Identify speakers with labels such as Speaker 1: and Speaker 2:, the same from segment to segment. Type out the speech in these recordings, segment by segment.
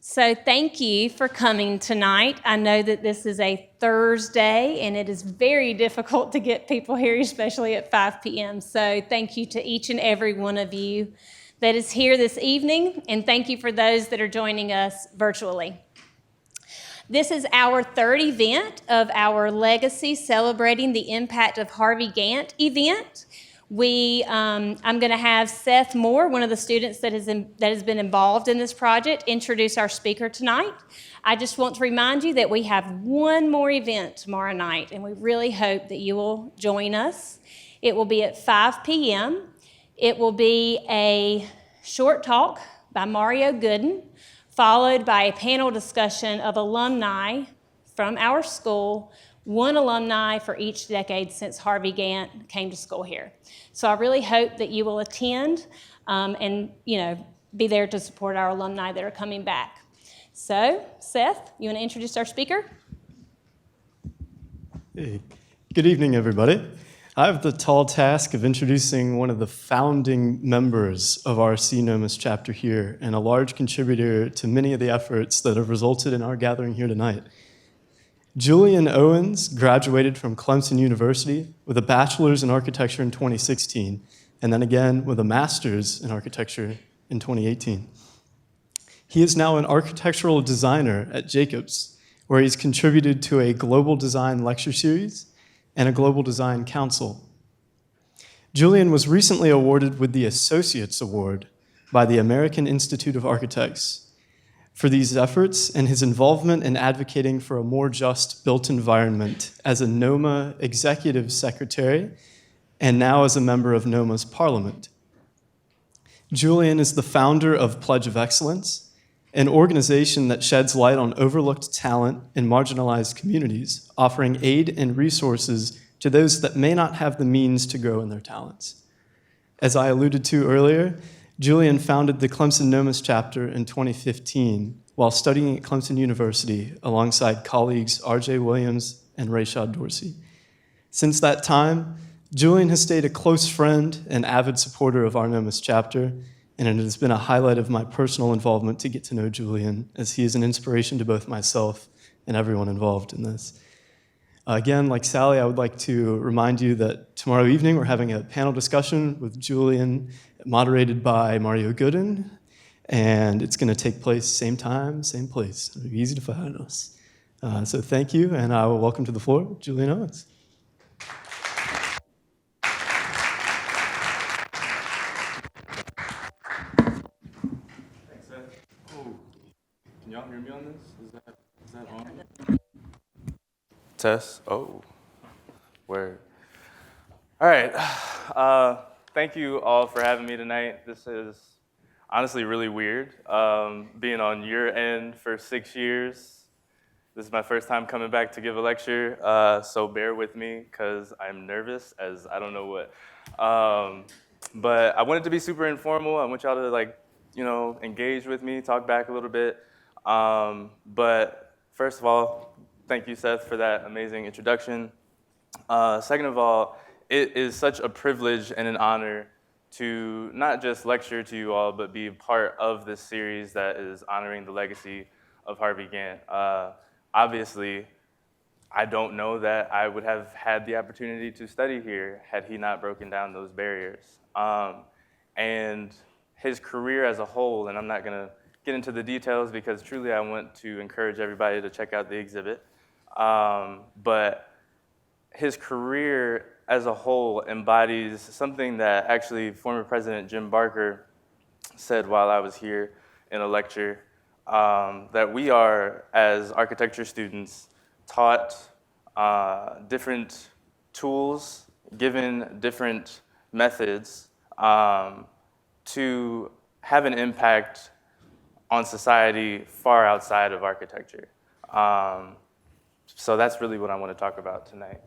Speaker 1: So thank you for coming tonight. I know that this is a Thursday and it is very difficult to get people here, especially at 5 p.m. So thank you to each and every one of you that is here this evening, and thank you for those that are joining us virtually. This is our third event of our Legacy Celebrating the Impact of Harvey Gantt event. I'm going to have Seth Moore, one of the students that has been involved in this project, introduce our speaker tonight. I just want to remind you that we have one more event tomorrow night, and we really hope that you will join us. It will be at 5 p.m. It will be a short talk by Mario Gooden, followed by a panel discussion of alumni from our school, one alumni for each decade since Harvey Gantt came to school here. So I really hope that you will attend and be there to support our alumni that are coming back. So, Seth, you want to introduce our speaker?
Speaker 2: Hey, good evening, everybody. I have the tall task of introducing one of the founding members of our NOMAS chapter here and a large contributor to many of the efforts that have resulted in our gathering here tonight. Julian Owens graduated from Clemson University with a bachelor's in architecture in 2016, and then again with a master's in architecture in 2018. He is now an architectural designer at Jacobs, where he's contributed to a global design lecture series and a global design council. Julian was recently awarded with the Associates Award by the American Institute of Architects for these efforts and his involvement in advocating for a more just built environment as a NOMA executive secretary and now as a member of NOMA's parliament. Julian is the founder of Pledge of Excellence, an organization that sheds light on overlooked talent in marginalized communities, offering aid and resources to those that may not have the means to grow in their talents. As I alluded to earlier, Julian founded the Clemson NOMAS chapter in 2015 while studying at Clemson University alongside colleagues R.J. Williams and Rayshad Dorsey. Since that time, Julian has stayed a close friend and avid supporter of our NOMAS chapter, and it has been a highlight of my personal involvement to get to know Julian, as he is an inspiration to both myself and everyone involved in this. Again, like Sally, I would like to remind you that tomorrow evening we're having a panel discussion with Julian, moderated by Mario Gooden, and it's going to take place same time, same place. It'll be easy to find us. So thank you, and I will welcome to the floor Julian Owens.
Speaker 3: Thanks, Seth. Oh, can y'all hear me on this? Is that on? Test. Oh, word. All right. Thank you all for having me tonight. This is honestly really weird, being on your end for 6 years. This is my first time coming back to give a lecture, so bear with me because I'm nervous as I don't know what. But I want it to be super informal. I want y'all to engage with me, talk back a little bit. But first of all, thank you, Seth, for that amazing introduction. Second of all, it is such a privilege and an honor to not just lecture to you all, but be part of this series that is honoring the legacy of Harvey Gantt. Obviously, I don't know that I would have had the opportunity to study here had he not broken down those barriers. And his career as a whole, and I'm not going to get into the details because truly I want to encourage everybody to check out the exhibit. But his career as a whole embodies something that actually former President Jim Barker said while I was here in a lecture, that we are, as architecture students, taught different tools, given different methods to have an impact on society far outside of architecture. So that's really what I want to talk about tonight.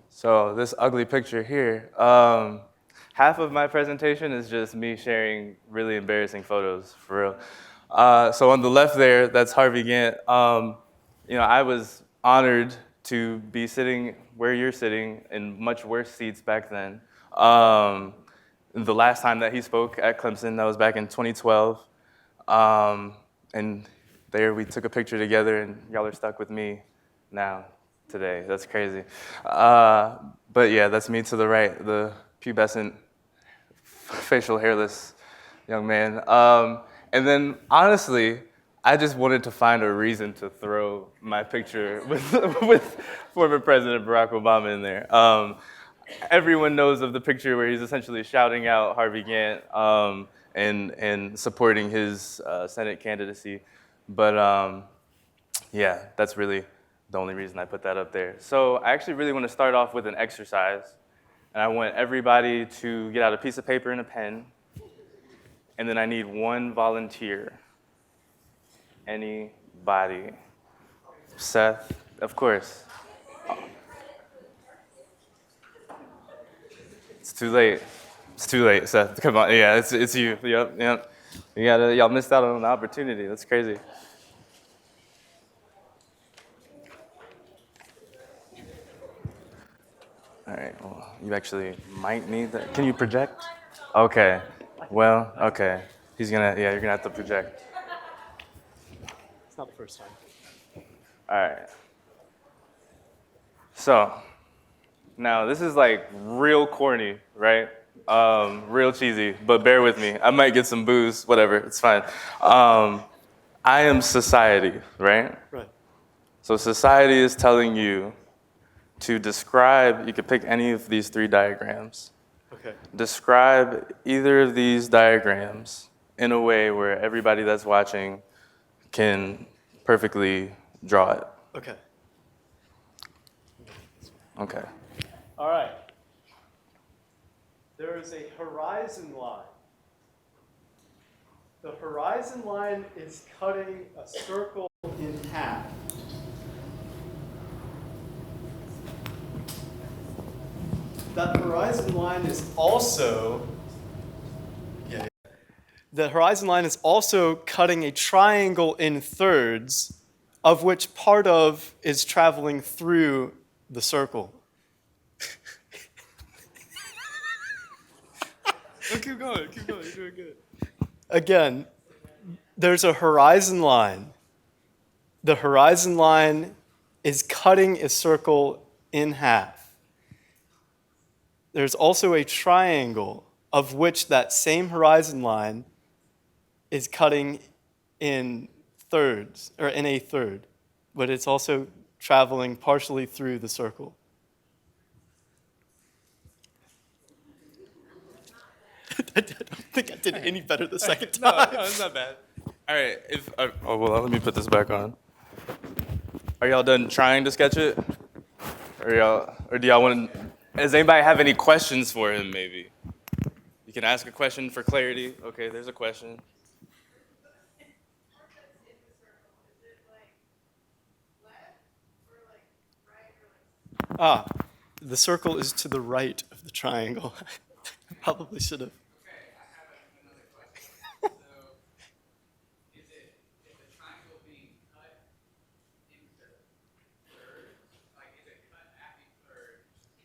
Speaker 3: So this ugly picture here, half of my presentation is just me sharing really embarrassing photos, for real. So on the left there, that's Harvey Gantt. I was honored to be sitting where you're sitting in much worse seats back then. the last time that he spoke at Clemson, that was back in 2012. And there we took a picture together, and y'all are stuck with me now, today. That's crazy. But yeah, that's me to the right, the pubescent, facial hairless young man. And then, honestly, I just wanted to find a reason to throw my picture with former President Barack Obama in there. Everyone knows of the picture where he's essentially shouting out Harvey Gantt and supporting his Senate candidacy. But yeah, that's really the only reason I put that up there. So I actually really want to start off with an exercise. And I want everybody to get out a piece of paper and a pen. And then I need one volunteer. Anybody? Seth, of course. It's too late. It's too late, Seth. Come on. Yeah, it's you. Yep. Y'all missed out on an opportunity. That's crazy. All right. Well, you actually might need that. Can you project? Okay. Well, okay. You're gonna have to project.
Speaker 2: It's not the first time.
Speaker 3: All right. So, now this is like real corny, right? Real cheesy, but bear with me. I might get some booze, whatever, it's fine. I am society, right?
Speaker 2: Right.
Speaker 3: So society is telling you to describe, you could pick any of these 3 diagrams.
Speaker 2: Okay.
Speaker 3: Describe either of these diagrams in a way where everybody that's watching can perfectly draw it.
Speaker 2: Okay.
Speaker 3: Okay.
Speaker 2: All right. There is a horizon line. The horizon line is cutting a circle in half. That horizon line is also the horizon line is also cutting a triangle in thirds, of which part of is traveling through the circle. Keep going, you're doing good. Again, there's a horizon line. The horizon line is cutting a circle in half. There's also a triangle of which that same horizon line is cutting in thirds, or in a third, but it's also traveling partially through the circle. I don't think I did any better the second time.
Speaker 3: No, it's not bad. All right, let me put this back on. Are y'all done trying to sketch it? Or do y'all want to, does anybody have any questions for him, maybe? You can ask a question for clarity. Okay, there's a question.
Speaker 2: The circle is to the right of the triangle. I probably should have.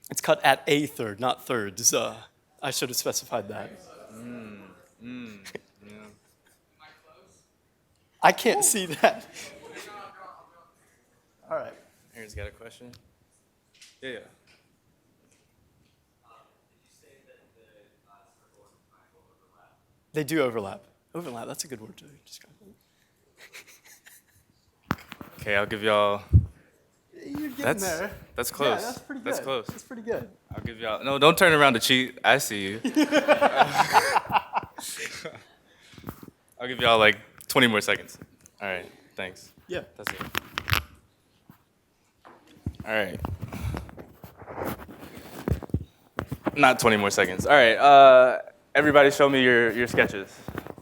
Speaker 2: It's cut at a third, not thirds. I should have specified that.
Speaker 3: Yeah.
Speaker 2: I can't see that. All right.
Speaker 3: Aaron's got a question. Yeah.
Speaker 4: Did you say that the circle and the triangle overlap?
Speaker 2: They do overlap. Overlap, that's a good word to describe it.
Speaker 3: Okay, I'll give y'all.
Speaker 2: You're getting there.
Speaker 3: That's close.
Speaker 2: Yeah, that's pretty good.
Speaker 3: That's close.
Speaker 2: That's pretty good.
Speaker 3: I'll give y'all. No, don't turn around to cheat. I see you. I'll give y'all like 20 more seconds. All right, thanks.
Speaker 2: Yeah.
Speaker 3: That's it. All right. Not 20 more seconds. All right. Everybody show me your sketches.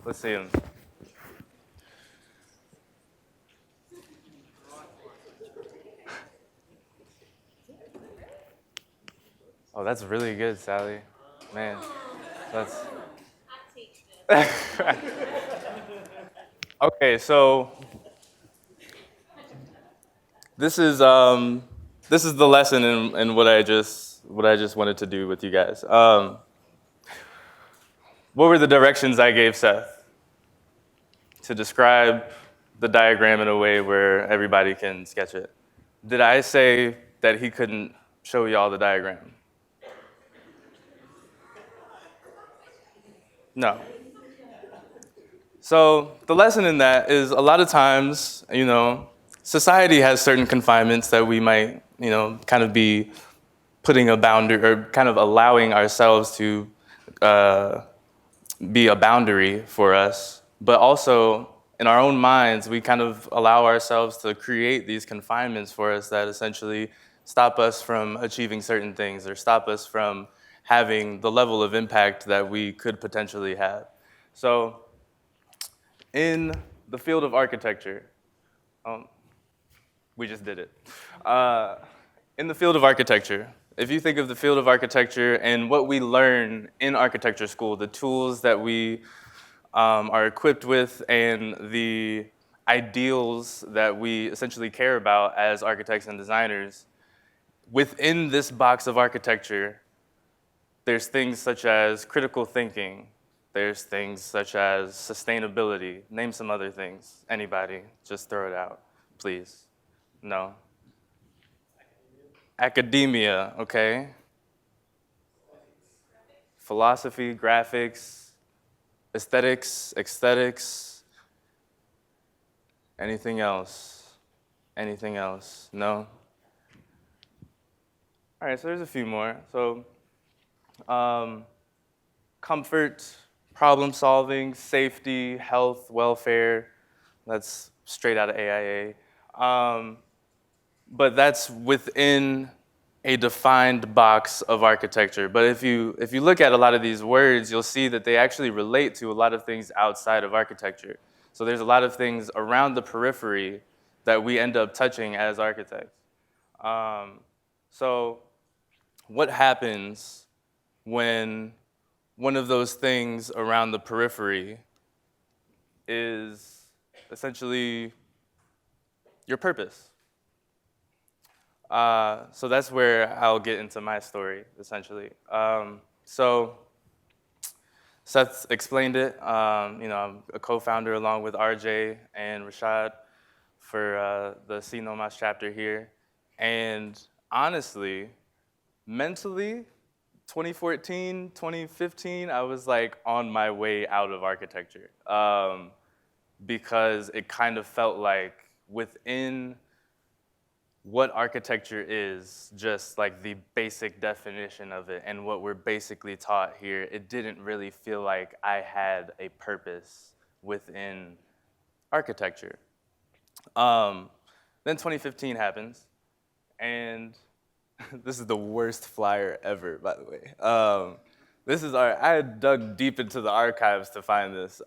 Speaker 3: Let's see them. Oh, that's really good, Sally. Man, that's... Okay, so this is the lesson in what I just wanted to do with you guys. what were the directions I gave Seth to describe the diagram in a way where everybody can sketch it? Did I say that he couldn't show y'all the diagram? No. So the lesson in that is a lot of times, society has certain confinements that we might, kind of be putting a boundary or kind of allowing ourselves to be a boundary for us. But also in our own minds, we kind of allow ourselves to create these confinements for us that essentially stop us from achieving certain things or stop us from having the level of impact that we could potentially have. So in the field of architecture, we just did it. In the field of architecture, if you think of the field of architecture and what we learn in architecture school, the tools that we are equipped with and the ideals that we essentially care about as architects and designers, within this box of architecture, there's things such as critical thinking, there's things such as sustainability. Name some other things. Anybody, just throw it out, please. No? Academia, okay. Philosophy, graphics, aesthetics. Anything else? Anything else? No? All right, so there's a few more. So, comfort, problem solving, safety, health, welfare. That's straight out of AIA. But that's within a defined box of architecture. But if you look at a lot of these words, you'll see that they actually relate to a lot of things outside of architecture. So there's a lot of things around the periphery that we end up touching as architects. So what happens when one of those things around the periphery is essentially your purpose? So that's where I'll get into my story, essentially. So Seth explained it. I'm a co-founder along with RJ and Rashad for the NOMAS chapter here. And honestly, mentally, 2014, 2015, I was like on my way out of architecture because it kind of felt like within what architecture is, just like the basic definition of it and what we're basically taught here, it didn't really feel like I had a purpose within architecture. Then 2015 happens, and this is the worst flyer ever, by the way. I had dug deep into the archives to find this.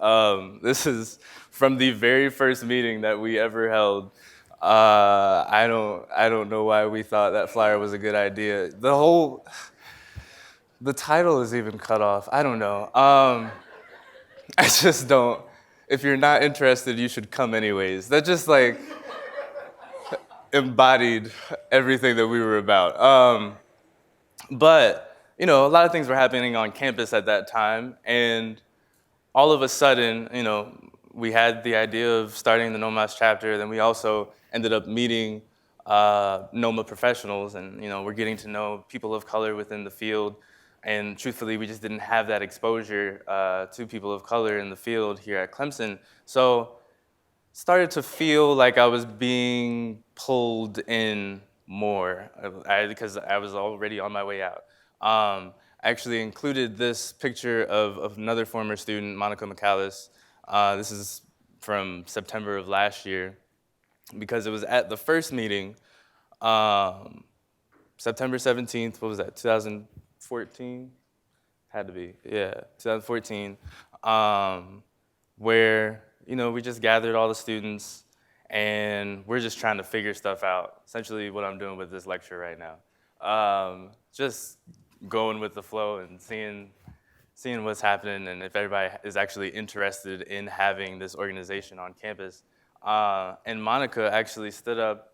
Speaker 3: This is from the very first meeting that we ever held. I don't know why we thought that flyer was a good idea. The title is even cut off. I don't know. I just don't. If you're not interested, you should come anyways. That just like embodied everything that we were about. But a lot of things were happening on campus at that time, and all of a sudden, we had the idea of starting the NOMAS chapter. Then we also ended up meeting NOMA professionals, and we're getting to know people of color within the field. And truthfully, we just didn't have that exposure to people of color in the field here at Clemson. So started to feel like I was being pulled in more because I was already on my way out. I actually included this picture of another former student, Monica McAllis. This is from September of last year, because it was at the first meeting, September 17th, what was that, 2014? Had to be, yeah, 2014, where, we just gathered all the students and we're just trying to figure stuff out. Essentially what I'm doing with this lecture right now. Just going with the flow and seeing what's happening and if everybody is actually interested in having this organization on campus. And Monica actually stood up,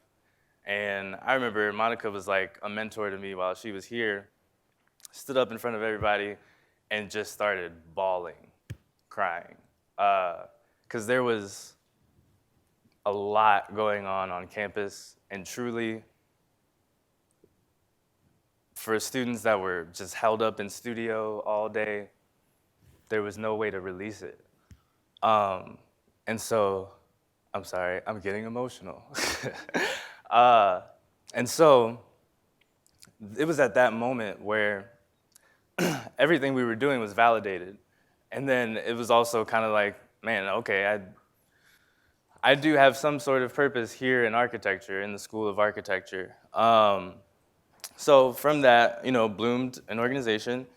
Speaker 3: and I remember Monica was like a mentor to me while she was here, stood up in front of everybody and just started bawling, crying, because there was a lot going on campus, and truly, for students that were just held up in studio all day, there was no way to release it. And so, I'm sorry, I'm getting emotional. And so, it was at that moment where everything we were doing was validated. And then it was also kind of like, man, okay, I do have some sort of purpose here in architecture, in the School of Architecture. So from that, bloomed an organization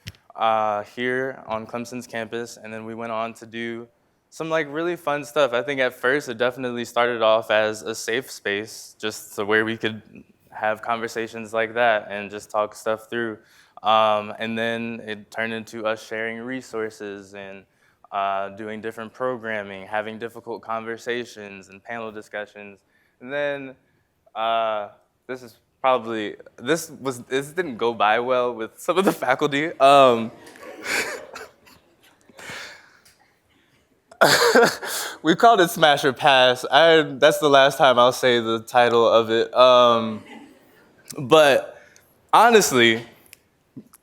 Speaker 3: here on Clemson's campus, and then we went on to do some really fun stuff. I think at first it definitely started off as a safe space, just so where we could have conversations like that and just talk stuff through. And then it turned into us sharing resources and doing different programming, having difficult conversations and panel discussions. And then this didn't go by well with some of the faculty. We called it Smash or Pass. That's the last time I'll say the title of it. But honestly,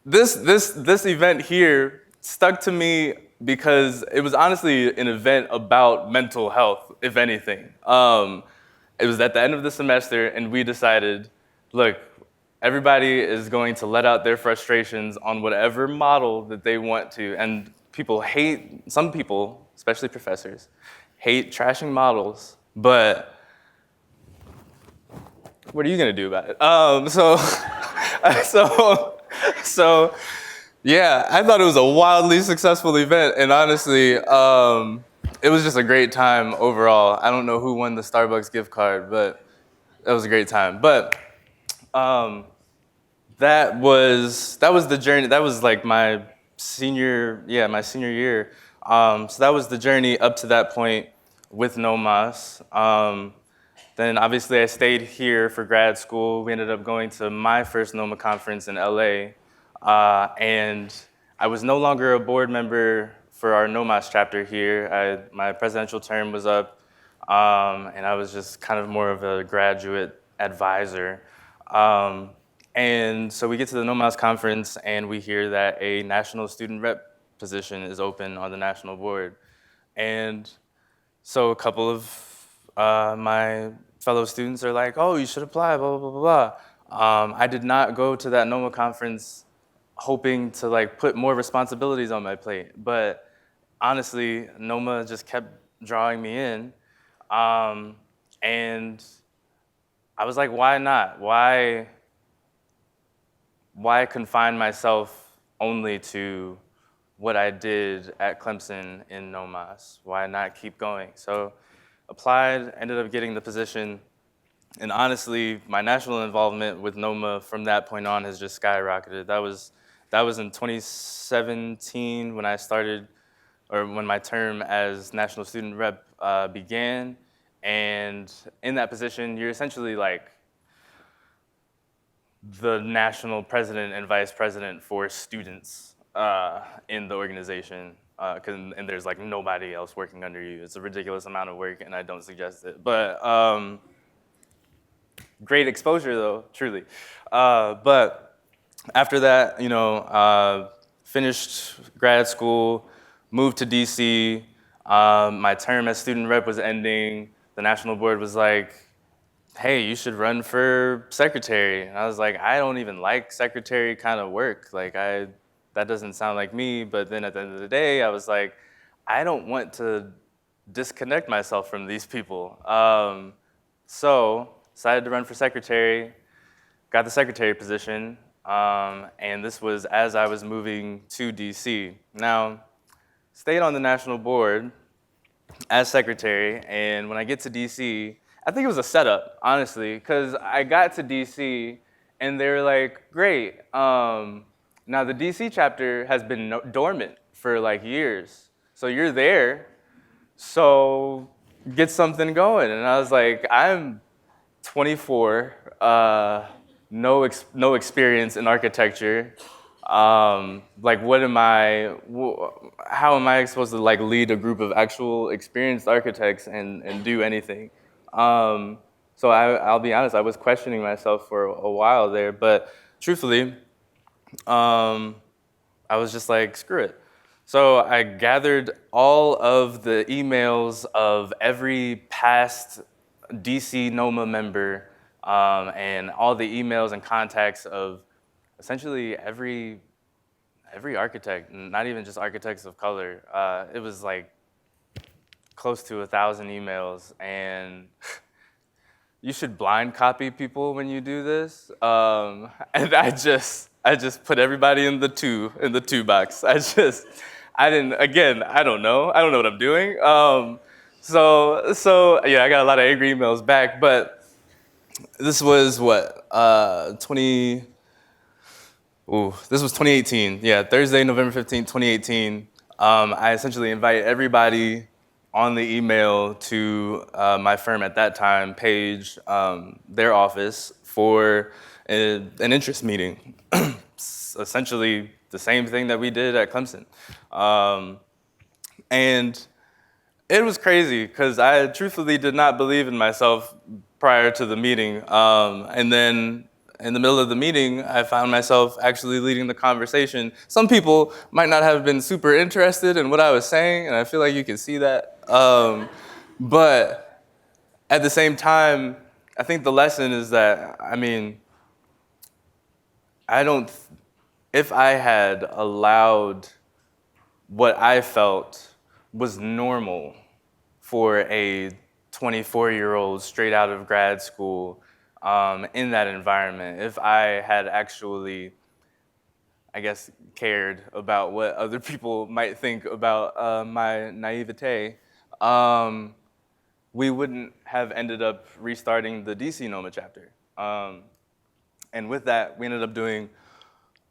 Speaker 3: this event here stuck to me because it was honestly an event about mental health, if anything. It was at the end of the semester, and we decided, look, everybody is going to let out their frustrations on whatever model that they want to. And some people, especially professors, hate trashing models, but what are you gonna do about it? So yeah, I thought it was a wildly successful event, and honestly, it was just a great time overall. I don't know who won the Starbucks gift card, but that was a great time. But that was the journey. That was like my senior year. So that was the journey up to that point with NOMAS. Then obviously I stayed here for grad school. We ended up going to my first NOMA conference in LA. And I was no longer a board member for our NOMAS chapter here. My presidential term was up, and I was just kind of more of a graduate advisor. And so we get to the NOMAS conference, and we hear that a national student rep position is open on the national board. And so a couple of my fellow students are like, oh, you should apply, blah, blah, blah, blah. I did not go to that NOMA conference hoping to put more responsibilities on my plate. But honestly, NOMA just kept drawing me in. And I was like, why not? Why confine myself only to what I did at Clemson in NOMAS? Why not keep going? So applied, ended up getting the position. And honestly, my national involvement with NOMA from that point on has just skyrocketed. That was in 2017 when I started, or when my term as national student rep began. And in that position, you're essentially like the national president and vice president for students in the organization. And there's nobody else working under you. It's a ridiculous amount of work, and I don't suggest it. But great exposure, though, truly. But after that, finished grad school, moved to DC. My term as student rep was ending. The national board was like, hey, you should run for secretary. And I was like, I don't even like secretary kind of work. That doesn't sound like me. But then at the end of the day, I was like, I don't want to disconnect myself from these people. So decided to run for secretary, got the secretary position, and this was as I was moving to DC. Now, stayed on the national board as secretary, and when I get to DC, I think it was a setup, honestly, because I got to DC, and they were like, great. Now, the DC chapter has been dormant for years. So you're there, so get something going. And I was like, I'm 24, no experience in architecture, Like, how am I supposed to like lead a group of actual experienced architects and do anything? So I'll be honest, I was questioning myself for a while there, but truthfully, I was just like, screw it. So I gathered all of the emails of every past DC NOMA member and all the emails and contacts of essentially every architect, not even just architects of color. It was like close to 1,000 emails, and you should blind copy people when you do this. And I just put everybody in the two box. I didn't, again, I don't know what I'm doing. So yeah, I got a lot of angry emails back, but this was what, 20, this was 2018. Yeah, Thursday, November 15th, 2018. I essentially invite everybody on the email to my firm at that time, Page, their office, for an interest meeting. Essentially the same thing that we did at Clemson. And it was crazy because I truthfully did not believe in myself prior to the meeting. And then in the middle of the meeting, I found myself actually leading the conversation. Some people might not have been super interested in what I was saying, and I feel like you can see that. But at the same time, I think the lesson is that, I mean, if I had allowed what I felt was normal for a 24-year-old straight out of grad school in that environment, if I had actually, I guess, cared about what other people might think about my naivete, we wouldn't have ended up restarting the DC NOMA chapter. And with that, we ended up doing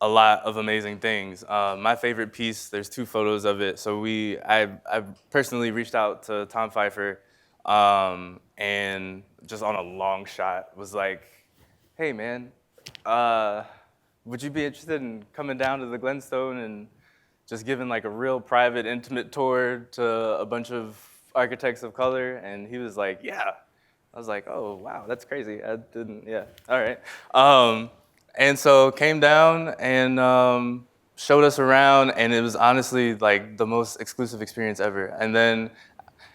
Speaker 3: a lot of amazing things. My favorite piece, there's 2 photos of it. So I personally reached out to Tom Pfeiffer and just on a long shot was like, hey man, would you be interested in coming down to the Glenstone and just giving like a real private, intimate tour to a bunch of architects of color? And he was like, yeah. I was like, oh, wow, that's crazy. I didn't, yeah, all right. And so came down and showed us around, and it was honestly like the most exclusive experience ever. And then,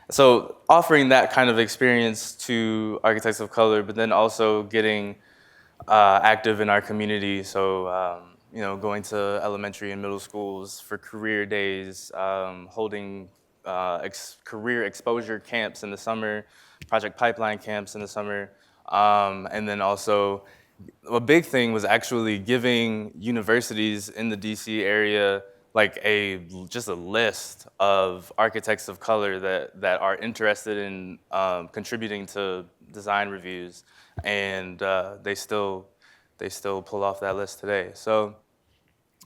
Speaker 3: so offering that kind of experience to architects of color, but then also getting active in our community. So, you know, going to elementary and middle schools for career days, holding career exposure camps in the summer, project pipeline camps in the summer, and then also a big thing was actually giving universities in the DC area like just a list of architects of color that are interested in contributing to design reviews, and they still pull off that list today. So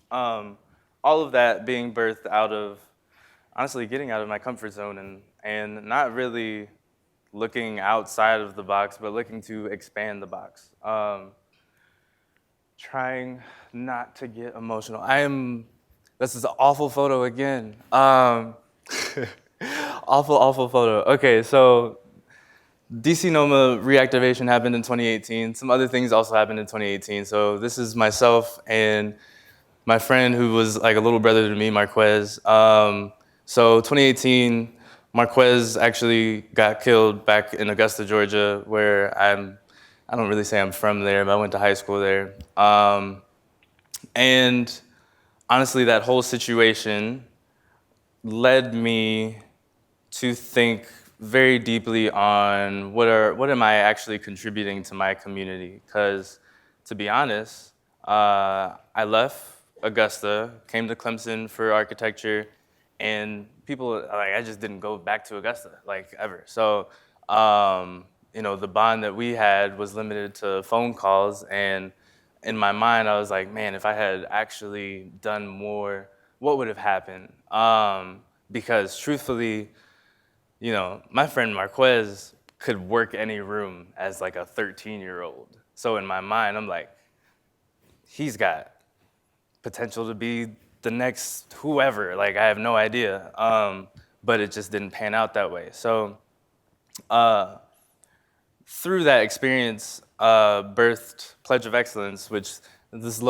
Speaker 3: all of that being birthed out of honestly getting out of my comfort zone and not really looking outside of the box, but looking to expand the box. Trying not to get emotional. This is an awful photo again. Awful photo. Okay, so DC NOMA reactivation happened in 2018. Some other things also happened in 2018. So this is myself and my friend who was like a little brother to me, Marquez. So 2018, Marquez actually got killed back in Augusta, Georgia, where I don't really say I'm from there, but I went to high school there. And honestly, that whole situation led me to think very deeply on what am I actually contributing to my community? Because to be honest, I left Augusta, came to Clemson for architecture, and people, like, I just didn't go back to Augusta, like, ever. So, you know, the bond that we had was limited to phone calls, and in my mind, I was like, man, if I had actually done more, what would have happened? Because truthfully, you know, my friend Marquez could work any room as like a 13-year-old. So in my mind, I'm like, he's got potential to be the next whoever. Like, I have no idea. But it just didn't pan out that way. So through that experience, birthed Pledge of Excellence, which this is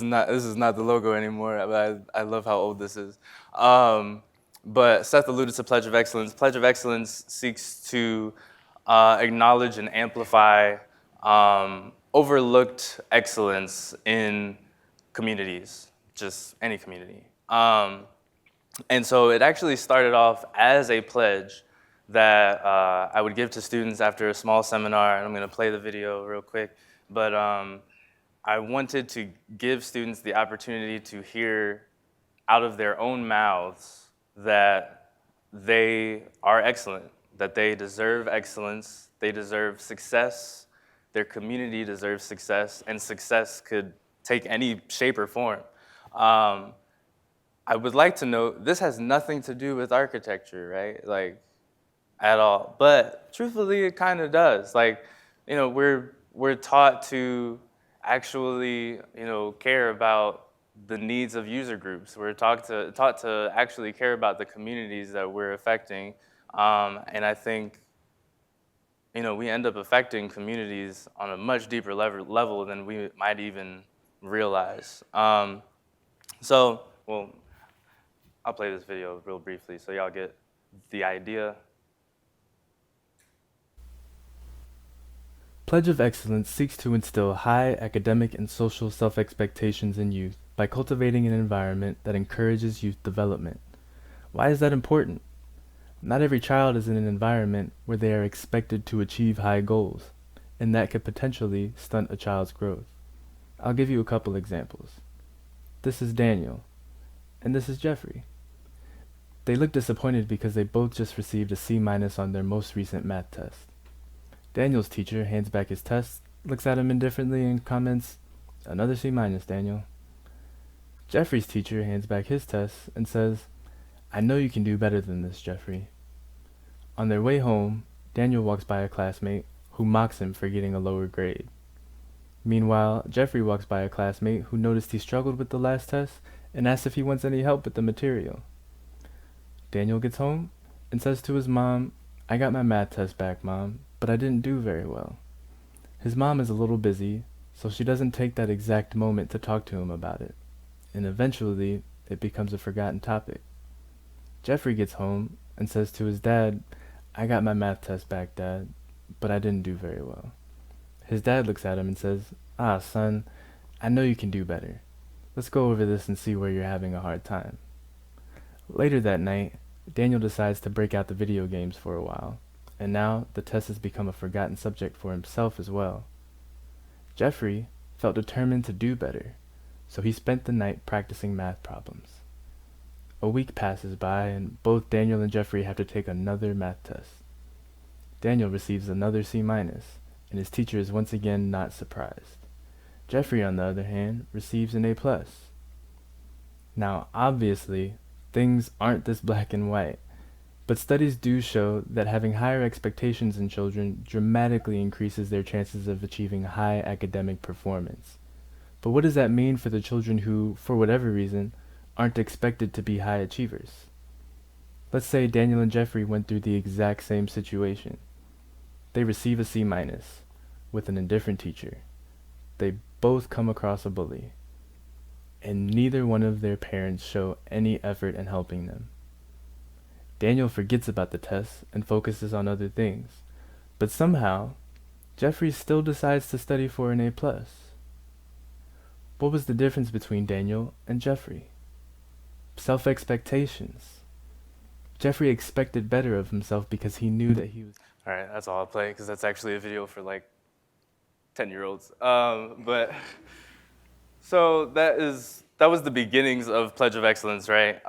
Speaker 3: not the logo anymore, but I love how old this is. But Seth alluded to Pledge of Excellence. Pledge of Excellence seeks to acknowledge and amplify overlooked excellence in communities, just any community. And so it actually started off as a pledge that I would give to students after a small seminar, and I'm gonna play the video real quick, but I wanted to give students the opportunity to hear out of their own mouths that they are excellent, that they deserve excellence, they deserve success, their community deserves success, and success could take any shape or form. I would like to note, this has nothing to do with architecture, right? Like, at all. But truthfully, it kind of does. Like, you know, we're taught to actually, you know, care about the needs of user groups. We're taught to actually care about the communities that we're affecting. And I think, you know, we end up affecting communities on a much deeper level than we might even realize. So, well, I'll play this video real briefly so y'all get the idea.
Speaker 5: Pledge of Excellence seeks to instill high academic and social self-expectations in youth by cultivating an environment that encourages youth development. Why is that important? Not every child is in an environment where they are expected to achieve high goals, and that could potentially stunt a child's growth. I'll give you a couple examples. This is Daniel, and this is Jeffrey. They look disappointed because they both just received a C- on their most recent math test. Daniel's teacher hands back his test, looks at him indifferently, and comments, "Another C-, Daniel." Jeffrey's teacher hands back his test and says, "I know you can do better than this, Jeffrey." On their way home, Daniel walks by a classmate who mocks him for getting a lower grade. Meanwhile, Jeffrey walks by a classmate who noticed he struggled with the last test and asks if he wants any help with the material. Daniel gets home and says to his mom, "I got my math test back, Mom, but I didn't do very well." His mom is a little busy, so she doesn't take that exact moment to talk to him about it, and eventually it becomes a forgotten topic. Jeffrey gets home and says to his dad, "I got my math test back, Dad, but I didn't do very well." His dad looks at him and says, "Ah, son, I know you can do better. Let's go over this and see where you're having a hard time." Later that night, Daniel decides to break out the video games for a while, and now the test has become a forgotten subject for himself as well. Jeffrey felt determined to do better, so he spent the night practicing math problems. A week passes by, and both Daniel and Jeffrey have to take another math test. Daniel receives another C-, and his teacher is once again not surprised. Jeffrey, on the other hand, receives an A+. Now, obviously, things aren't this black and white, but studies do show that having higher expectations in children dramatically increases their chances of achieving high academic performance. But what does that mean for the children who, for whatever reason, aren't expected to be high achievers? Let's say Daniel and Jeffrey went through the exact same situation. They receive a C- with an indifferent teacher. They both come across a bully, and neither one of their parents show any effort in helping them. Daniel forgets about the test and focuses on other things, but somehow, Jeffrey still decides to study for an A+. What was the difference between Daniel and Jeffrey? Self-expectations. Jeffrey expected better of himself because he knew that he was...
Speaker 3: All right, that's all I'll play, because that's actually a video for like 10-year-olds. But so that was the beginnings of Pledge of Excellence, right?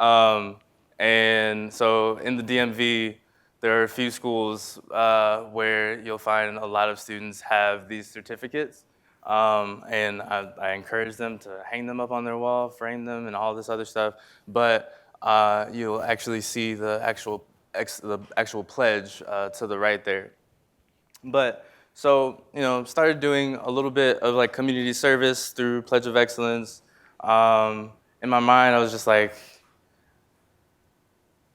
Speaker 3: And so in the DMV, there are a few schools where you'll find a lot of students have these certificates. And I encourage them to hang them up on their wall, frame them, and all this other stuff. But you'll actually see the actual pledge to the right there. But so, you know, started doing a little bit of like community service through Pledge of Excellence. In my mind, I was just like,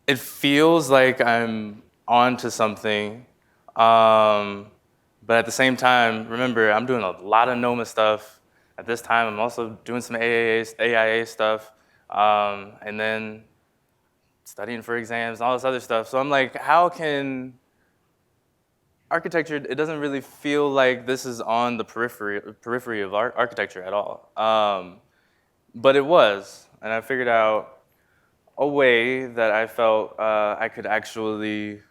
Speaker 3: it feels like I'm onto something, but at the same time, remember, I'm doing a lot of NOMA stuff. At this time, I'm also doing some AIA stuff, and then studying for exams and all this other stuff. So I'm like, how can architecture, it doesn't really feel like this is on the periphery of architecture at all. But it was, and I figured out a way that I felt I could actually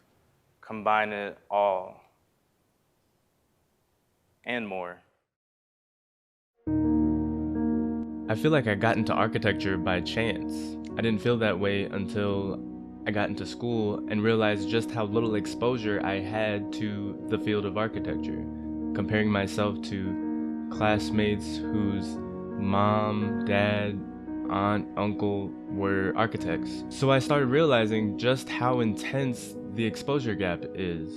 Speaker 3: combine it all and more.
Speaker 5: I feel like I got into architecture by chance. I didn't feel that way until I got into school and realized just how little exposure I had to the field of architecture, comparing myself to classmates whose mom, dad, aunt, uncle were architects. So I started realizing just how intense the exposure gap is.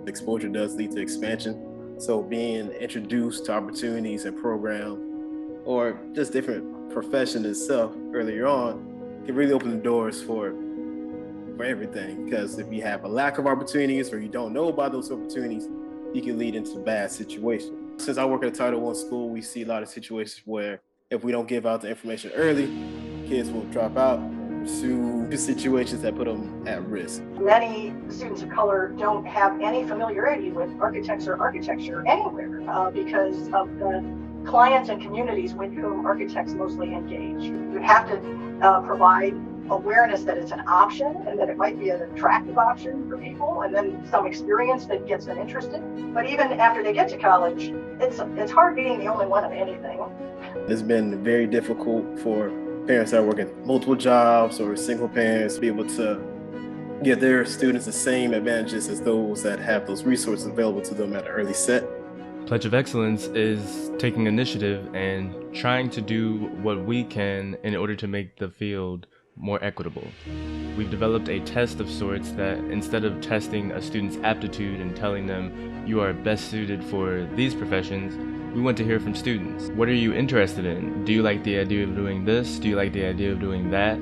Speaker 6: Exposure does lead to expansion. So being introduced to opportunities and programs or just different profession itself earlier on can really open the doors for everything. Because if you have a lack of opportunities or you don't know about those opportunities, you can lead into bad situations. Since I work at a Title I school, we see a lot of situations where if we don't give out the information early, kids will drop out and pursue situations that put them at risk.
Speaker 7: Many students of color don't have any familiarity with architects or architecture anywhere because of the clients and communities with whom architects mostly engage. You have to provide awareness that it's an option and that it might be an attractive option for people, and then some experience that gets them interested. But even after they get to college, it's hard being the only one of anything.
Speaker 6: It's been very difficult for parents that are working multiple jobs or single parents to be able to give their students the same advantages as those that have those resources available to them at an early set.
Speaker 5: Pledge of Excellence is taking initiative and trying to do what we can in order to make the field more equitable. We've developed a test of sorts that instead of testing a student's aptitude and telling them you are best suited for these professions, we want to hear from students. What are you interested in? Do you like the idea of doing this? Do you like the idea of doing that?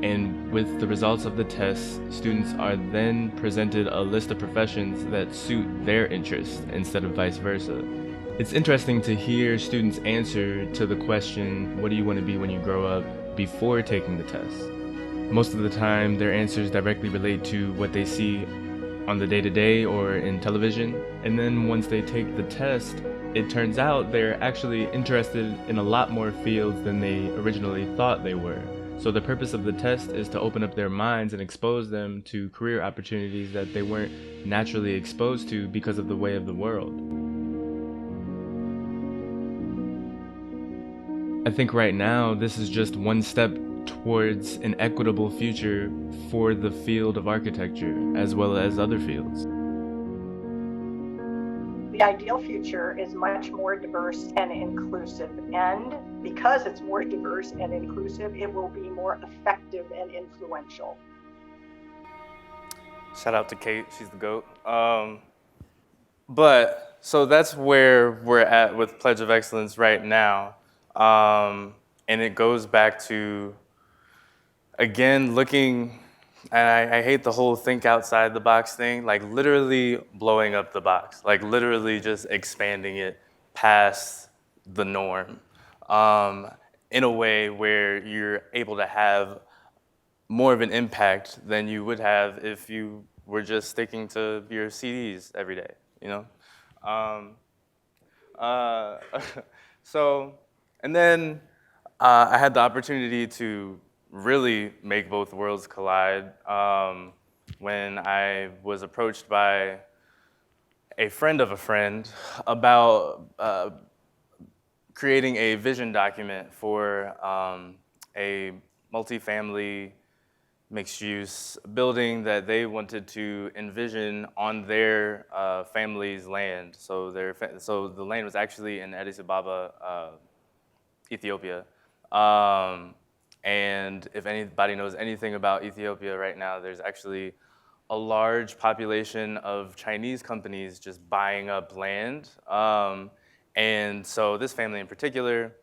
Speaker 5: And with the results of the test, students are then presented a list of professions that suit their interests instead of vice versa. It's interesting to hear students answer to the question, what do you want to be when you grow up, before taking the test. Most of the time, their answers directly relate to what they see on the day-to-day or in television. And then once they take the test, it turns out they're actually interested in a lot more fields than they originally thought they were. So the purpose of the test is to open up their minds and expose them to career opportunities that they weren't naturally exposed to because of the way of the world. I think right now this is just one step towards an equitable future for the field of architecture as well as other fields.
Speaker 7: The ideal future is much more diverse and inclusive, and because it's more diverse and inclusive, it will be more effective and influential.
Speaker 3: Shout out to Kate, she's the GOAT. But so that's where we're at with Pledge of Excellence right now. And it goes back to, again, looking, and I hate the whole think outside the box thing, like literally blowing up the box, like literally just expanding it past the norm in a way where you're able to have more of an impact than you would have if you were just sticking to your CDs every day, you know? And then I had the opportunity to really make both worlds collide when I was approached by a friend of a friend about creating a vision document for a multifamily mixed-use building that they wanted to envision on their family's land. So the land was actually in Addis Ababa, Ethiopia. And if anybody knows anything about Ethiopia right now, there's actually a large population of Chinese companies just buying up land. And so this family in particular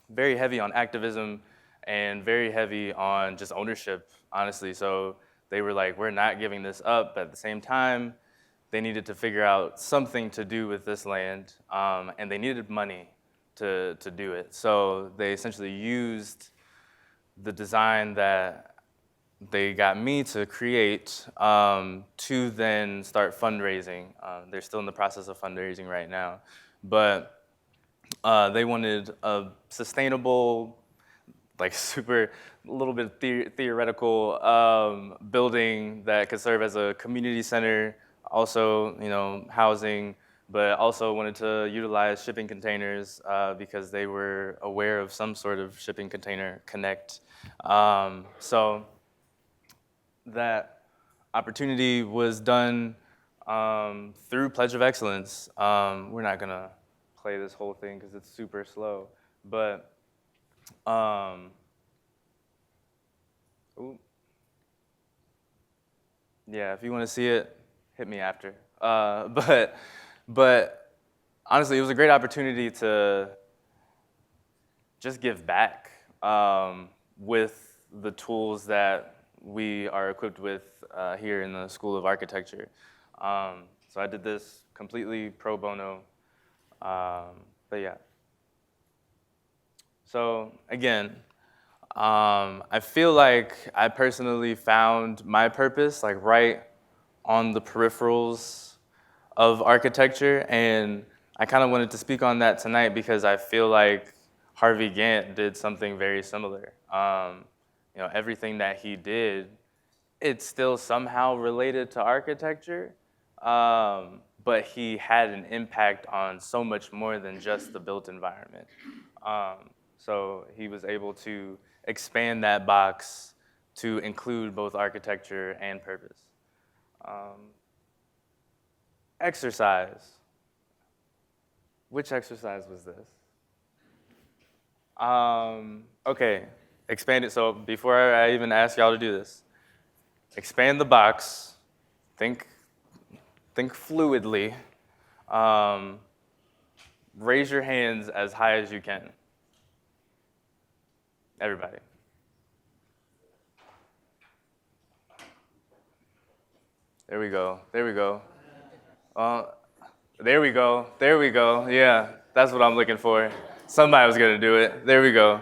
Speaker 3: very heavy on activism and very heavy on just ownership, honestly. So they were like, we're not giving this up, but at the same time, they needed to figure out something to do with this land, and they needed money to do it. So they essentially used the design that they got me to create to then start fundraising. They're still in the process of fundraising right now, but they wanted a sustainable, like super, a little bit theoretical building that could serve as a community center, also, you know, housing, but also wanted to utilize shipping containers because they were aware of some sort of shipping container connect. So that opportunity was done through Pledge of Excellence. We're not gonna play this whole thing because it's super slow, but yeah, if you want to see it, hit me after. But honestly, it was a great opportunity to just give back with the tools that we are equipped with here in the School of Architecture. So I did this completely pro bono, but yeah. So again, I feel like I personally found my purpose like right on the peripherals of architecture, and I kind of wanted to speak on that tonight because I feel like Harvey Gantt did something very similar. You know, everything that he did, it's still somehow related to architecture, but he had an impact on so much more than just the built environment. So he was able to expand that box to include both architecture and purpose. Exercise. Which exercise was this? Okay, expand it. So before I even ask y'all to do this, expand the box, think fluidly, raise your hands as high as you can. Everybody. There we go, there we go. There we go, there we go, yeah, that's what I'm looking for. Somebody was gonna do it, there we go.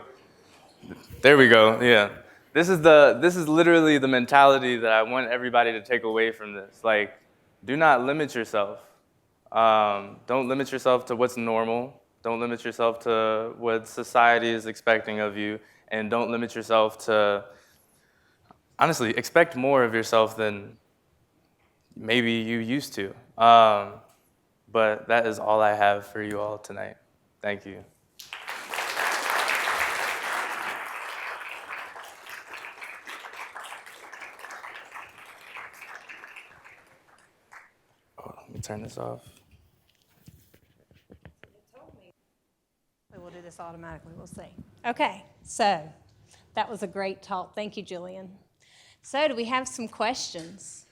Speaker 3: There we go, yeah. This is literally the mentality that I want everybody to take away from this. Like, do not limit yourself. Don't limit yourself to what's normal. Don't limit yourself to what society is expecting of you. And don't limit yourself to, honestly, expect more of yourself than maybe you used to. But that is all I have for you all tonight. Thank you. Oh, let me turn this off.
Speaker 1: We'll do this automatically, we'll see. Okay, so that was a great talk. Thank you, Julian. So do we have some questions?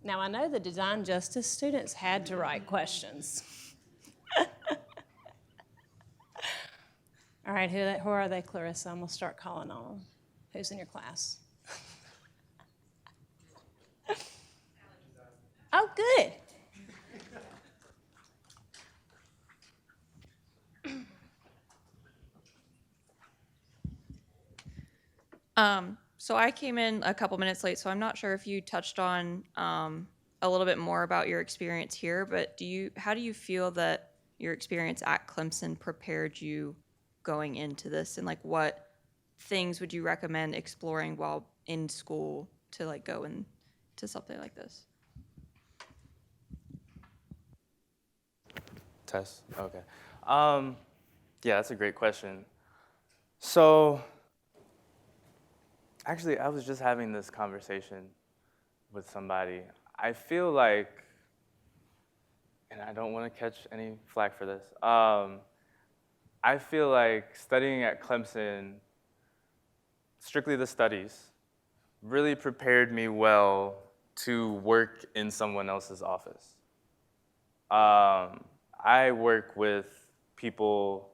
Speaker 1: Now, I know the design justice students had to write questions. All right, who are they, Clarissa? I'm gonna start calling on them. Who's in your class? Oh, good.
Speaker 8: So I came in a couple minutes late, so I'm not sure if you touched on a little bit more about your experience here, but how do you feel that your experience at Clemson prepared you going into this, and like what things would you recommend exploring while in school to like go into something like this?
Speaker 3: Test, okay. Yeah, that's a great question. So, actually, I was just having this conversation with somebody. I feel like, and I don't want to catch any flack for this, I feel like studying at Clemson, strictly the studies, really prepared me well to work in someone else's office. I work with people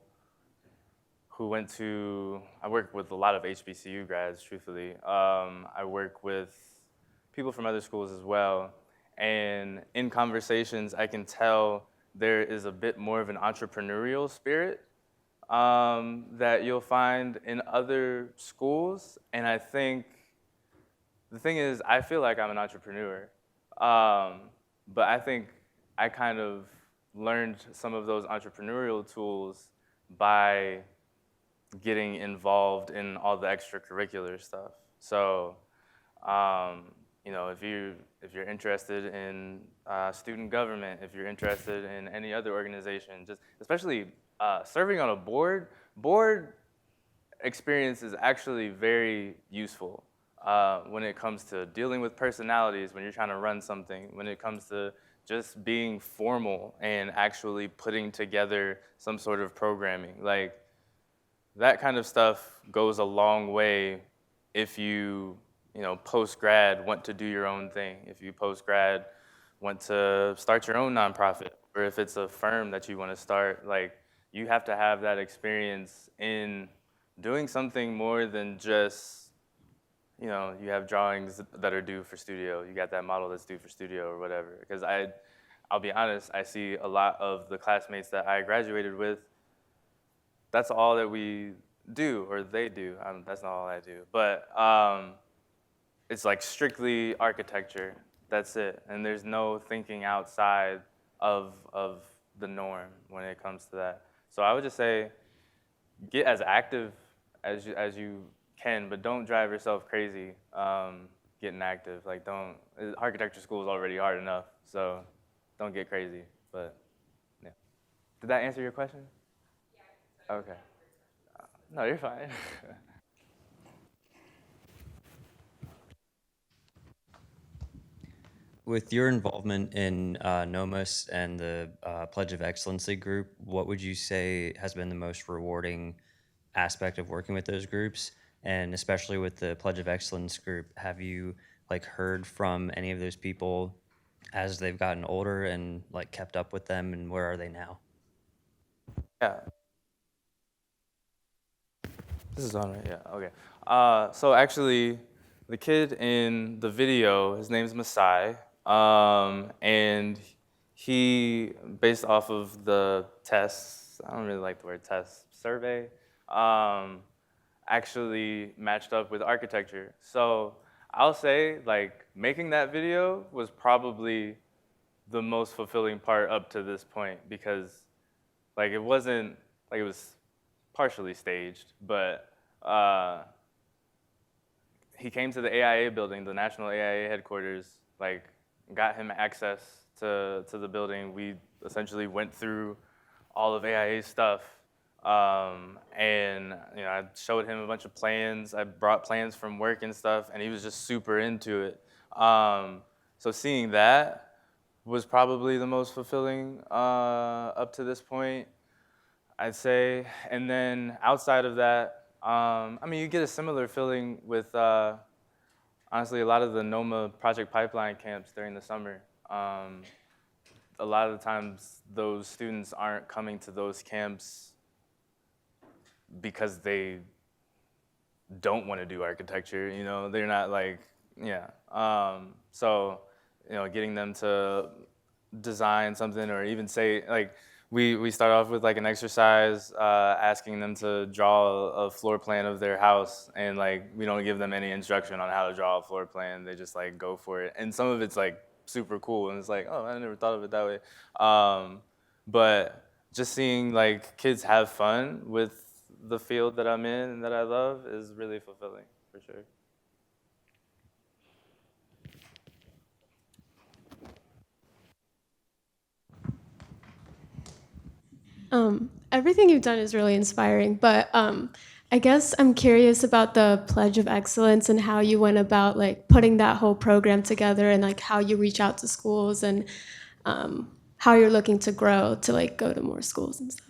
Speaker 3: I work with a lot of HBCU grads, truthfully. I work with people from other schools as well. And in conversations, I can tell there is a bit more of an entrepreneurial spirit that you'll find in other schools. And I think the thing is, I feel like I'm an entrepreneur. But I think I kind of learned some of those entrepreneurial tools by getting involved in all the extracurricular stuff. So, if you're interested in student government, if you're interested in any other organization, just especially serving on a board experience is actually very useful when it comes to dealing with personalities, when you're trying to run something, when it comes to just being formal and actually putting together some sort of programming. Like, that kind of stuff goes a long way if you post-grad want to do your own thing, if you post-grad want to start your own nonprofit, or if it's a firm that you want to start, like, you have to have that experience in doing something more than just, you have drawings that are due for studio, you got that model that's due for studio or whatever. Because I'll be honest, I see a lot of the classmates that I graduated with, that's all that we do, or they do. That's not all I do. But it's like strictly architecture. That's it. And there's no thinking outside of the norm when it comes to that. So I would just say, get as active as you can, but don't drive yourself crazy getting active. Like, architecture school is already hard enough, so don't get crazy. But yeah. Did that answer your question? Okay. No, you're fine.
Speaker 9: With your involvement in NOMAS and the Pledge of Excellency group, what would you say has been the most rewarding aspect of working with those groups? And especially with the Pledge of Excellence group, have you heard from any of those people as they've gotten older and kept up with them, and where are they now?
Speaker 3: Yeah. This is on, right? Yeah, okay. So actually, the kid in the video, his name's Masai, and he, based off of the tests, I don't really like the word test, survey, actually matched up with architecture. So I'll say, making that video was probably the most fulfilling part up to this point, because it wasn't, it was partially staged, but he came to the AIA building, the National AIA headquarters, got him access to the building. We essentially went through all of AIA's stuff, and I showed him a bunch of plans. I brought plans from work and stuff, and he was just super into it. So seeing that was probably the most fulfilling up to this point, I'd say. And then outside of that, you get a similar feeling with, honestly, a lot of the NOMA project pipeline camps during the summer. A lot of the times, those students aren't coming to those camps because they don't want to do architecture. They're not so, getting them to design something, or even say, we start off with an exercise asking them to draw a floor plan of their house, and we don't give them any instruction on how to draw a floor plan. They just go for it. And some of it's super cool, and it's oh, I never thought of it that way. But just seeing kids have fun with the field that I'm in and that I love is really fulfilling, for sure.
Speaker 10: Everything you've done is really inspiring, but I guess I'm curious about the Pledge of Excellence and how you went about putting that whole program together, and how you reach out to schools, and how you're looking to grow to go to more schools and stuff.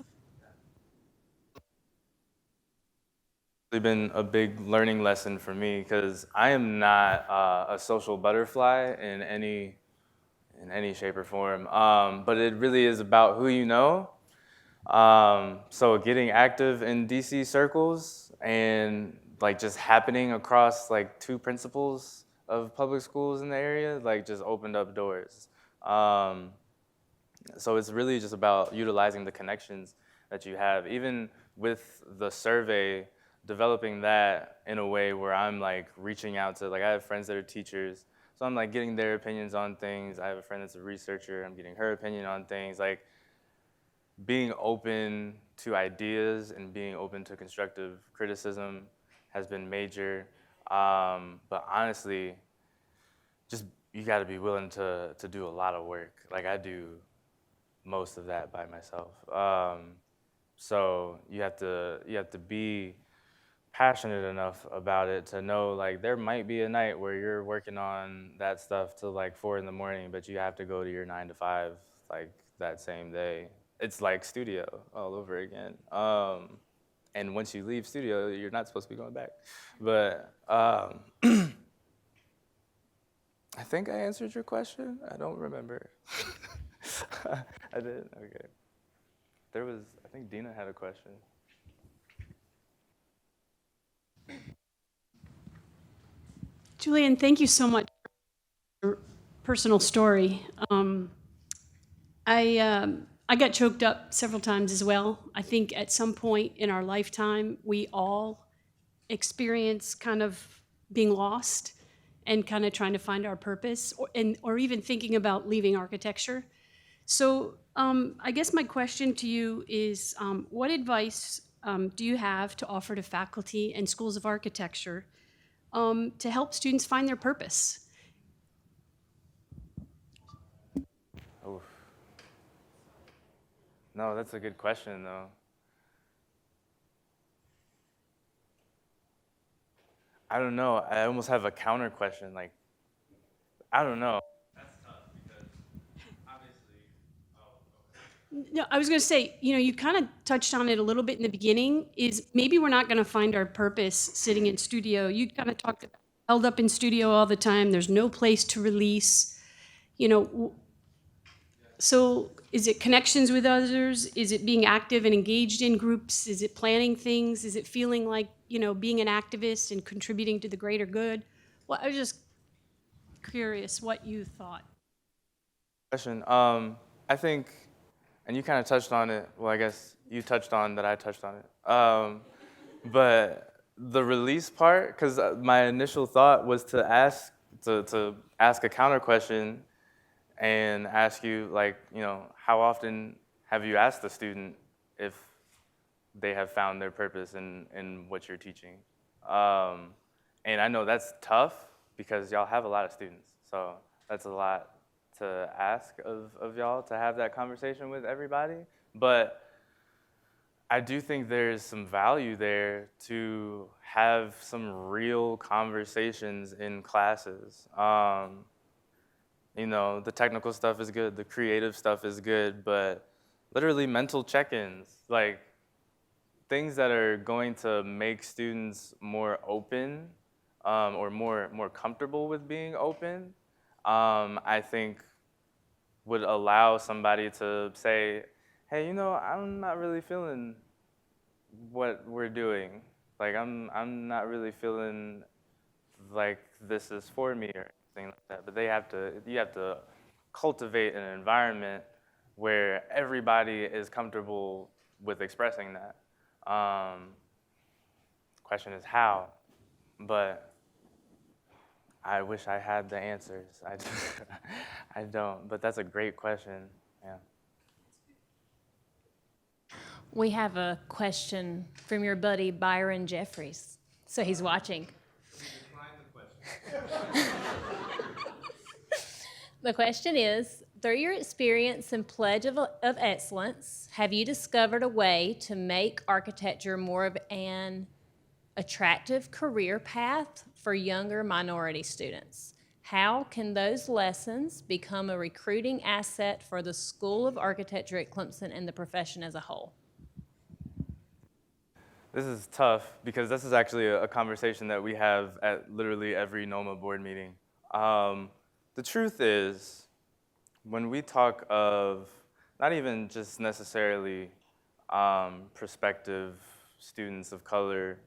Speaker 3: It's been a big learning lesson for me, because I am not a social butterfly in any in any shape or form. But it really is about who you know. So getting active in DC circles and like just happening across like 2 principals of public schools in the area, like just opened up doors. So it's really just about utilizing the connections that you have. Even with the survey, developing that in a way where I'm like reaching out to, like I have friends that are teachers, so I'm like getting their opinions on things. I have a friend that's a researcher, I'm getting her opinion on things. Like being open to ideas and being open to constructive criticism has been major. But honestly, just you gotta be willing to do a lot of work. Like I do most of that by myself. So you have to be passionate enough about it to know like there might be a night where you're working on that stuff till like 4 in the morning, but you have to go to your 9 to 5 like that same day. It's like studio all over again. And once you leave studio, you're not supposed to be going back. But I think I answered your question. I don't remember. I did? Okay. I think Dina had a question.
Speaker 11: Julian, thank you so much for your personal story. I got choked up several times as well. I think at some point in our lifetime, we all experience kind of being lost and kind of trying to find our purpose, or even thinking about leaving architecture. So I guess my question to you is, what advice do you have to offer to faculty and schools of architecture to help students find their purpose?
Speaker 3: Oof. No, that's a good question, though. I don't know. I almost have a counter question. Like, I don't know.
Speaker 4: That's tough because obviously,
Speaker 11: No, I was going to say, you kind of touched on it a little bit in the beginning, is maybe we're not going to find our purpose sitting in studio. You kind of talked about held up in studio all the time. There's no place to release, So is it connections with others? Is it being active and engaged in groups? Is it planning things? Is it feeling like, being an activist and contributing to the greater good? Well, I was just curious what you thought.
Speaker 3: Question. I think, and you kind of touched on it. Well, I guess you touched on that I touched on it. But the release part, because my initial thought was to ask a counter question and ask you, like, how often have you asked a student if they have found their purpose in what you're teaching? And I know that's tough because y'all have a lot of students, so that's a lot to ask of y'all to have that conversation with everybody. But I do think there's some value there to have some real conversations in classes. The technical stuff is good, the creative stuff is good, but literally mental check-ins, like things that are going to make students more open or more comfortable with being open, I think would allow somebody to say, hey, I'm not really feeling what we're doing. Like, I'm not really feeling like this is for me or anything like that. But you have to cultivate an environment where everybody is comfortable with expressing that. Question is how, but I wish I had the answers. I don't, but that's a great question, yeah.
Speaker 1: We have a question from your buddy Byron Jeffries, so he's watching. The question is, through your experience and Pledge of Excellence, have you discovered a way to make architecture more of an attractive career path for younger minority students? How can those lessons become a recruiting asset for the School of Architecture at Clemson and the profession as a whole?
Speaker 3: This is tough because this is actually a conversation that we have at literally every NOMA board meeting. The truth is, when we talk of not even just necessarily prospective students of color,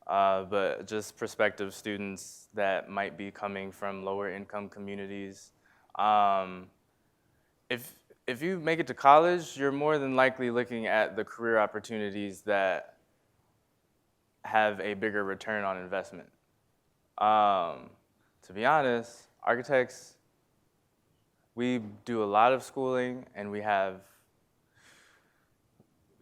Speaker 3: but just prospective students that might be coming from lower income communities. If you make it to college, you're more than likely looking at the career opportunities that have a bigger return on investment. To be honest, architects, we do a lot of schooling and we have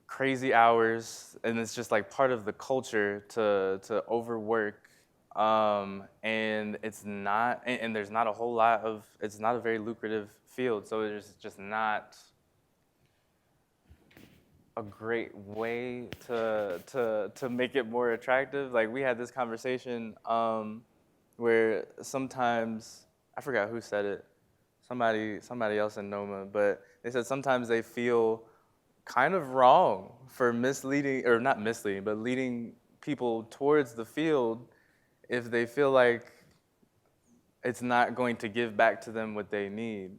Speaker 3: crazy hours, and it's just like part of the culture to overwork, and it's not, and there's not a whole lot of, it's not a very lucrative field, so there's just not a great way to make it more attractive. Like we had this conversation where sometimes, I forgot who said it, somebody else in NOMA, but they said sometimes they feel kind of wrong for misleading, or not misleading, but leading people towards the field if they feel like it's not going to give back to them what they need.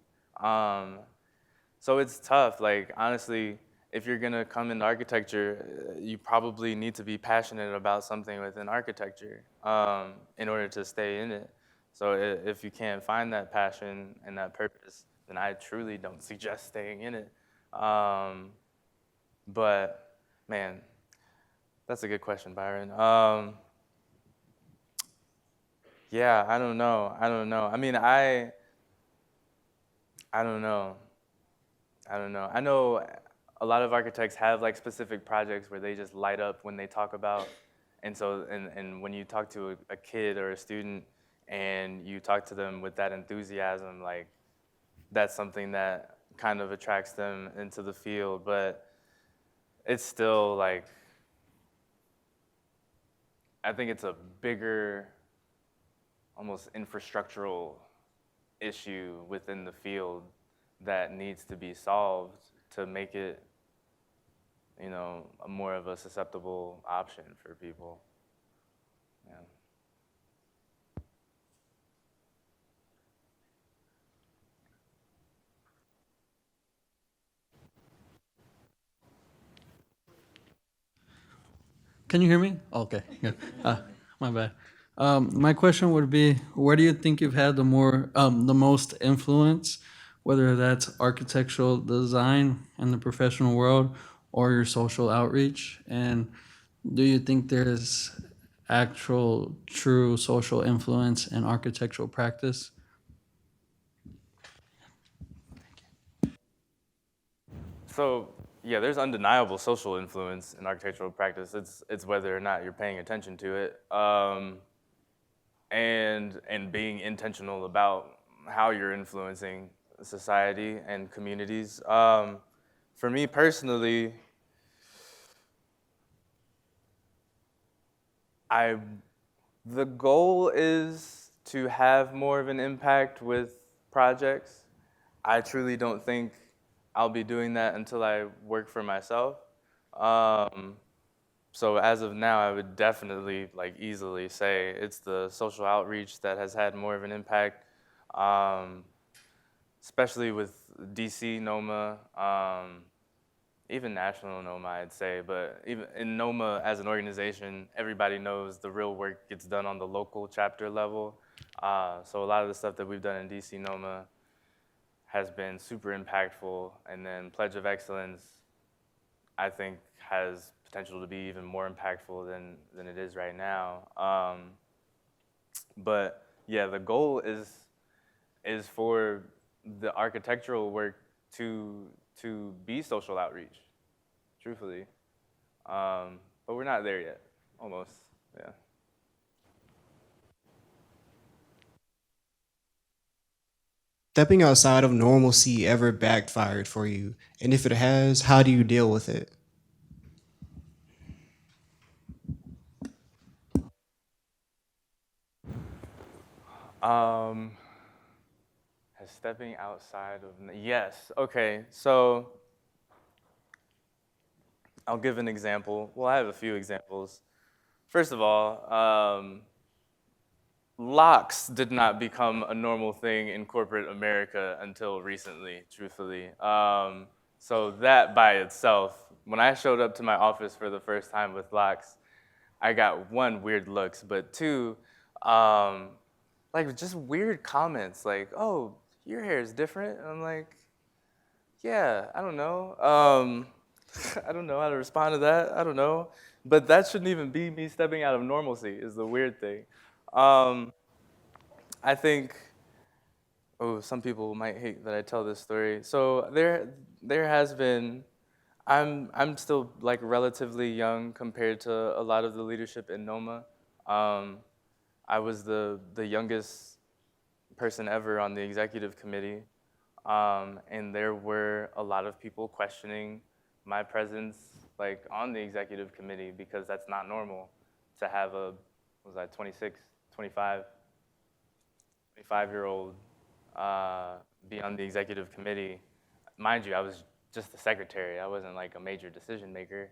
Speaker 3: So it's tough. Like honestly, if you're gonna come into architecture, you probably need to be passionate about something within architecture in order to stay in it. So if you can't find that passion and that purpose, then I truly don't suggest staying in it. But man, that's a good question, Byron. Yeah, I don't know. I mean, I don't know. I know a lot of architects have like specific projects where they just light up when they talk about, and so and when you talk to a kid or a student and you talk to them with that enthusiasm, like that's something that kind of attracts them into the field, but it's still like, I think it's a bigger, almost infrastructural issue within the field that needs to be solved to make it, you know, more of a susceptible option for people. Yeah.
Speaker 12: Can you hear me? Okay, good. My bad. My question would be, where do you think you've had the most influence, whether that's architectural design in the professional world or your social outreach? And do you think there's actual true social influence in architectural practice?
Speaker 3: So yeah, there's undeniable social influence in architectural practice. It's whether or not you're paying attention to it, and being intentional about how you're influencing society and communities. For me personally, the goal is to have more of an impact with projects. I truly don't think I'll be doing that until I work for myself. So as of now, I would definitely like easily say it's the social outreach that has had more of an impact, especially with DC NOMA, even national NOMA, I'd say. But even in NOMA as an organization, everybody knows the real work gets done on the local chapter level. So a lot of the stuff that we've done in DC NOMA has been super impactful, and then Pledge of Excellence, I think, has potential to be even more impactful than it is right now. But yeah, the goal is for the architectural work to be social outreach, truthfully. But we're not there yet, almost, yeah.
Speaker 13: Stepping outside of normalcy ever backfired for you? And if it has, how do you deal with it?
Speaker 3: Has stepping outside of, yes, okay, so I'll give an example. Well, I have a few examples. First of all, locks did not become a normal thing in corporate America until recently, truthfully. So that by itself, when I showed up to my office for the first time with locks, I got one, weird looks, but two, like just weird comments like, oh, your hair is different. And I'm like, yeah, I don't know. I don't know how to respond to that. I don't know. But that shouldn't even be me stepping out of normalcy is the weird thing. I think, oh, some people might hate that I tell this story. So there has been, I'm still like relatively young compared to a lot of the leadership in NOMA. I was the youngest person ever on the executive committee, and there were a lot of people questioning my presence like on the executive committee because that's not normal to have a, what was I, 26, 25, 25-year-old be on the executive committee. Mind you, I was just the secretary. I wasn't like a major decision maker.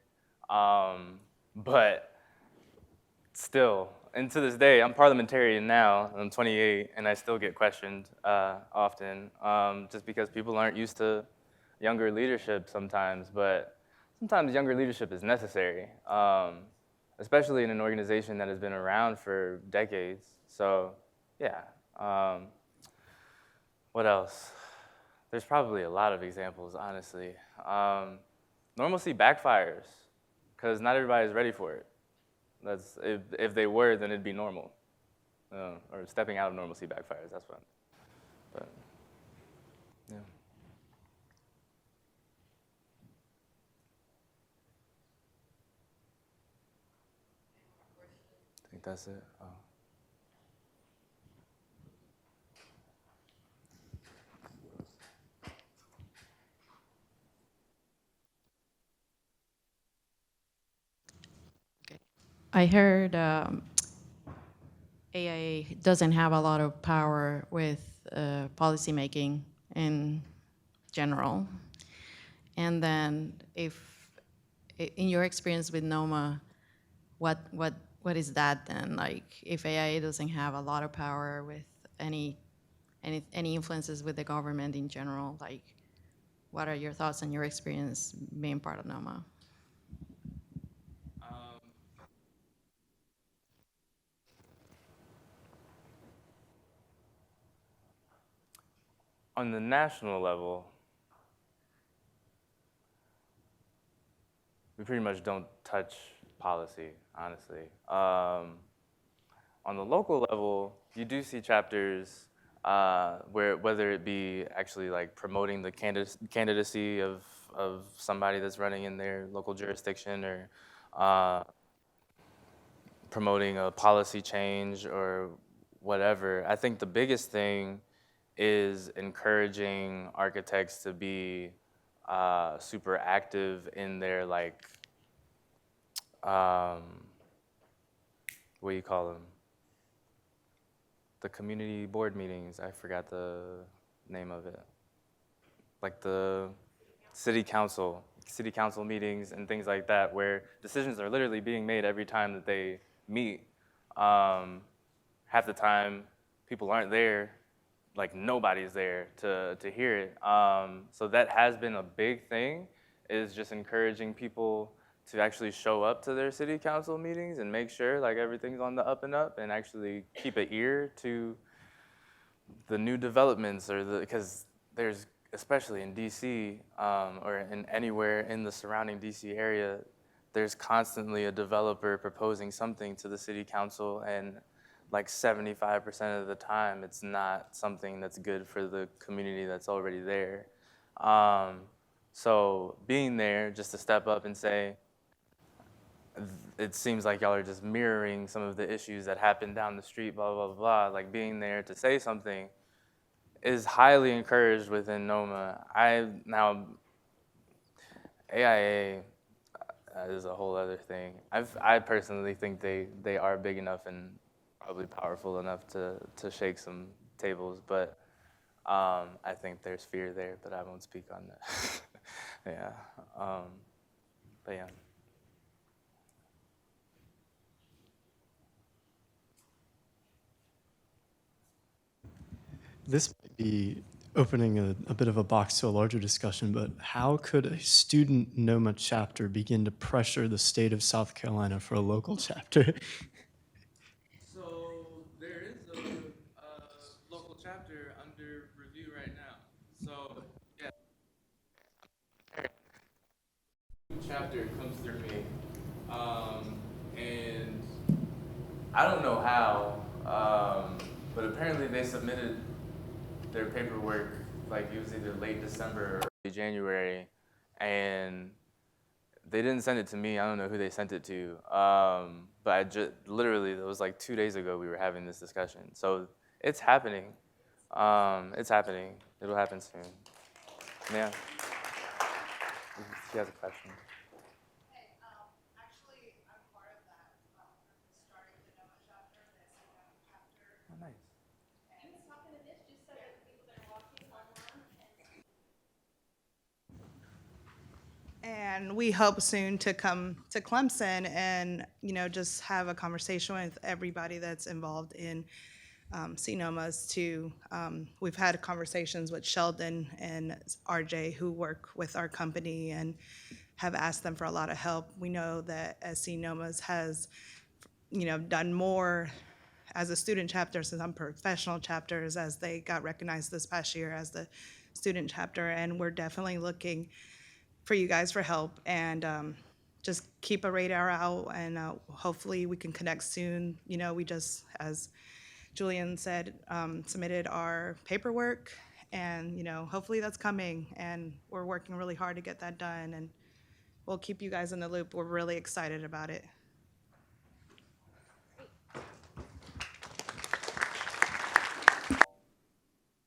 Speaker 3: But still, and to this day, I'm parliamentarian now. I'm 28, and I still get questioned often, just because people aren't used to younger leadership sometimes. But sometimes younger leadership is necessary, especially in an organization that has been around for decades. So, yeah. What else? There's probably a lot of examples, honestly. Normalcy backfires, because not everybody's ready for it. That's if they were, then it'd be normal. Or stepping out of normalcy backfires. That's what. But yeah. I think that's it. Oh.
Speaker 14: I heard AIA doesn't have a lot of power with policy making in general. And then if, in your experience with NOMA, what is that then? Like if AIA doesn't have a lot of power with any influences with the government in general, like what are your thoughts and your experience being part of NOMA?
Speaker 3: On the national level, we pretty much don't touch policy, honestly. On the local level, you do see chapters where whether it be actually like promoting the candidacy of somebody that's running in their local jurisdiction or promoting a policy change or whatever. I think the biggest thing is encouraging architects to be super active in their like, what do you call them? The community board meetings. I forgot the name of it. Like the city council meetings and things like that, where decisions are literally being made every time that they meet. Half the time, people aren't there. Like nobody's there to hear it. So that has been a big thing, is just encouraging people to actually show up to their city council meetings and make sure like everything's on the up and up and actually keep an ear to the new developments because there's, especially in DC or in anywhere in the surrounding DC area, there's constantly a developer proposing something to the city council, and like 75% of the time, it's not something that's good for the community that's already there. So being there just to step up and say, it seems like y'all are just mirroring some of the issues that happen down the street, blah, blah, blah. Like being there to say something is highly encouraged within NOMA. AIA is a whole other thing. I personally think they are big enough and probably powerful enough to shake some tables, but I think there's fear there, but I won't speak on that. Yeah, but yeah.
Speaker 2: this might be opening a bit of a box to a larger discussion, but how could a student NOMA chapter begin to pressure the state of South Carolina for a local chapter?
Speaker 5: So there is a local chapter under review right now. So yeah, chapter comes through me, and I don't know how, but apparently they submitted their paperwork like it was either late December or early January, and they didn't send it to me. I don't know who they sent it to, but I just literally it was like 2 days ago we were having this discussion. So it's happening. It's happening. It'll happen soon. Yeah. She has a question. Oh, nice.
Speaker 15: And we hope soon to come to Clemson and, just have a conversation with everybody that's involved in NOMAS too. We've had conversations with Sheldon and RJ who work with our company and have asked them for a lot of help. We know that NOMAS has, done more as a student chapter since I'm professional chapters as they got recognized this past year as the student chapter. And we're definitely looking for you guys for help, and just keep a radar out, and hopefully we can connect soon. We just, as Julian said, submitted our paperwork, and hopefully that's coming, and we're working really hard to get that done, and we'll keep you guys in the loop. We're really excited about it.